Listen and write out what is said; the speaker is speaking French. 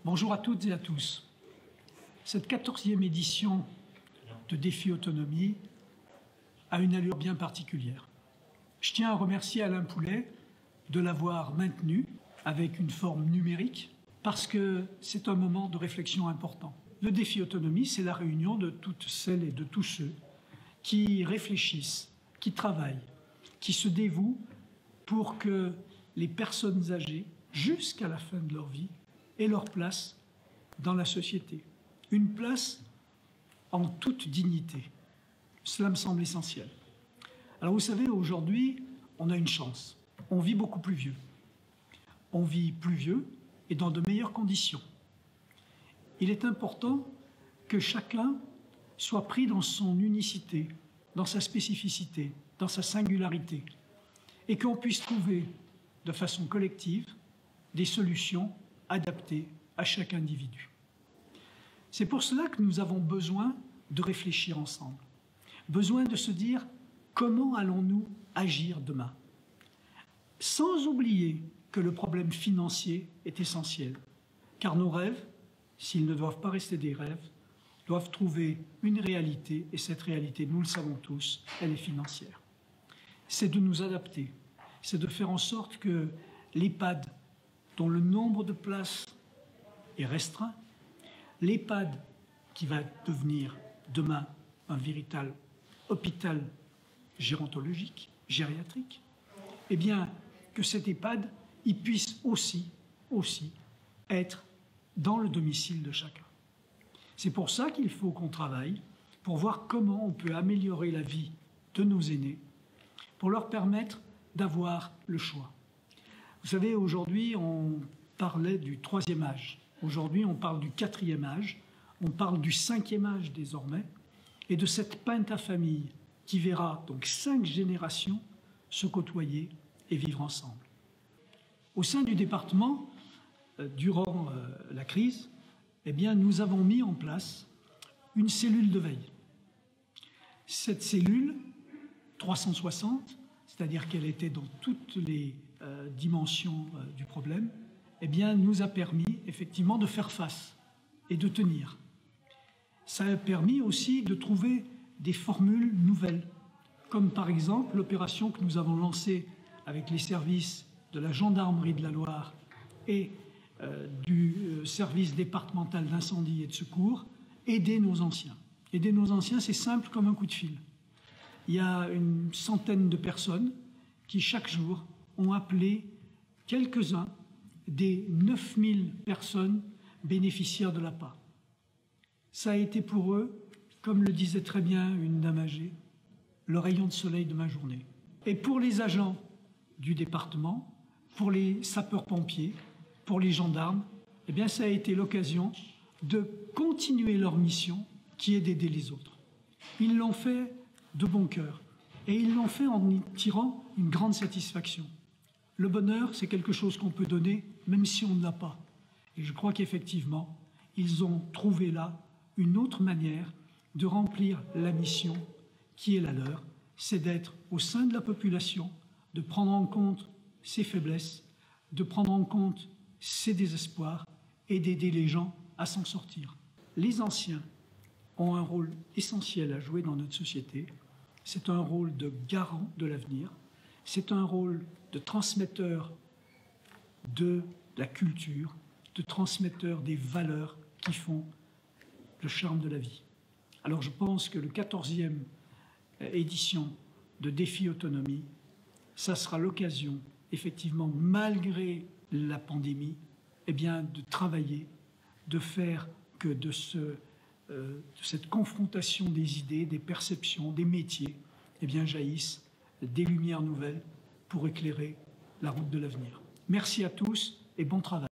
Bonjour à toutes et à tous. Cette 14e édition de Défi Autonomie a une allure bien particulière. Je tiens à remercier Alain Poulet de l'avoir maintenu avec une forme numérique parce que c'est un moment de réflexion important. Le Défi Autonomie, c'est la réunion de toutes celles et de tous ceux qui réfléchissent, qui travaillent, qui se dévouent pour que les personnes âgées, jusqu'à la fin de leur vie, aient leur place dans la société. Une place en toute dignité. Cela me semble essentiel. Alors vous savez, aujourd'hui, on a une chance. On vit beaucoup plus vieux. On vit plus vieux et dans de meilleures conditions. Il est important que chacun soit pris dans son unicité, dans sa spécificité, dans sa singularité, et qu'on puisse trouver de façon collective des solutions adaptées à chaque individu. C'est pour cela que nous avons besoin de réfléchir ensemble, besoin de se dire comment allons-nous agir demain, sans oublier que le problème financier est essentiel, car nos rêves, s'ils ne doivent pas rester des rêves, doivent trouver une réalité, et cette réalité, nous le savons tous, elle est financière. C'est de nous adapter, c'est de faire en sorte que l'EHPAD, dont le nombre de places est restreint, l'EHPAD qui va devenir demain un véritable hôpital gérontologique, gériatrique, eh bien que cet EHPAD il puisse aussi être dans le domicile de chacun. C'est pour ça qu'il faut qu'on travaille pour voir comment on peut améliorer la vie de nos aînés, pour leur permettre d'avoir le choix. Vous savez, aujourd'hui, on parlait du 3e âge. Aujourd'hui, on parle du 4e âge. On parle du 5e âge désormais. Et de cette pentafamille qui verra donc 5 générations se côtoyer et vivre ensemble. Au sein du département, durant la crise, eh bien, nous avons mis en place une cellule de veille. Cette cellule, 360, c'est-à-dire qu'elle était dans toutes les dimensions du problème, eh bien, nous a permis effectivement de faire face et de tenir. Ça a permis aussi de trouver des formules nouvelles, comme par exemple l'opération que nous avons lancée avec les services de la gendarmerie de la Loire et du service départemental d'incendie et de secours, aider nos anciens. Aider nos anciens, c'est simple comme un coup de fil. Il y a une centaine de personnes qui, chaque jour, ont appelé quelques-uns des 9000 personnes bénéficiaires de l'APA. Ça a été pour eux, comme le disait très bien une dame âgée, le rayon de soleil de ma journée. Et pour les agents du département, pour les sapeurs-pompiers, pour les gendarmes, eh bien, ça a été l'occasion de continuer leur mission qui est d'aider les autres. Ils l'ont fait de bon cœur et ils l'ont fait en y tirant une grande satisfaction. Le bonheur, c'est quelque chose qu'on peut donner même si on ne l'a pas. Et je crois qu'effectivement, ils ont trouvé là une autre manière de remplir la mission qui est la leur, c'est d'être au sein de la population, de prendre en compte ses faiblesses, de prendre en compte ses désespoirs et d'aider les gens à s'en sortir. Les anciens ont un rôle essentiel à jouer dans notre société. C'est un rôle de garant de l'avenir. C'est un rôle de transmetteur de la culture, de transmetteur des valeurs qui font le charme de la vie. Alors je pense que le 14e édition de Défi Autonomie, ça sera l'occasion, effectivement, malgré la pandémie, eh bien, de travailler, de faire que de cette confrontation des idées, des perceptions, des métiers, eh bien, jaillissent des lumières nouvelles pour éclairer la route de l'avenir. Merci à tous et bon travail.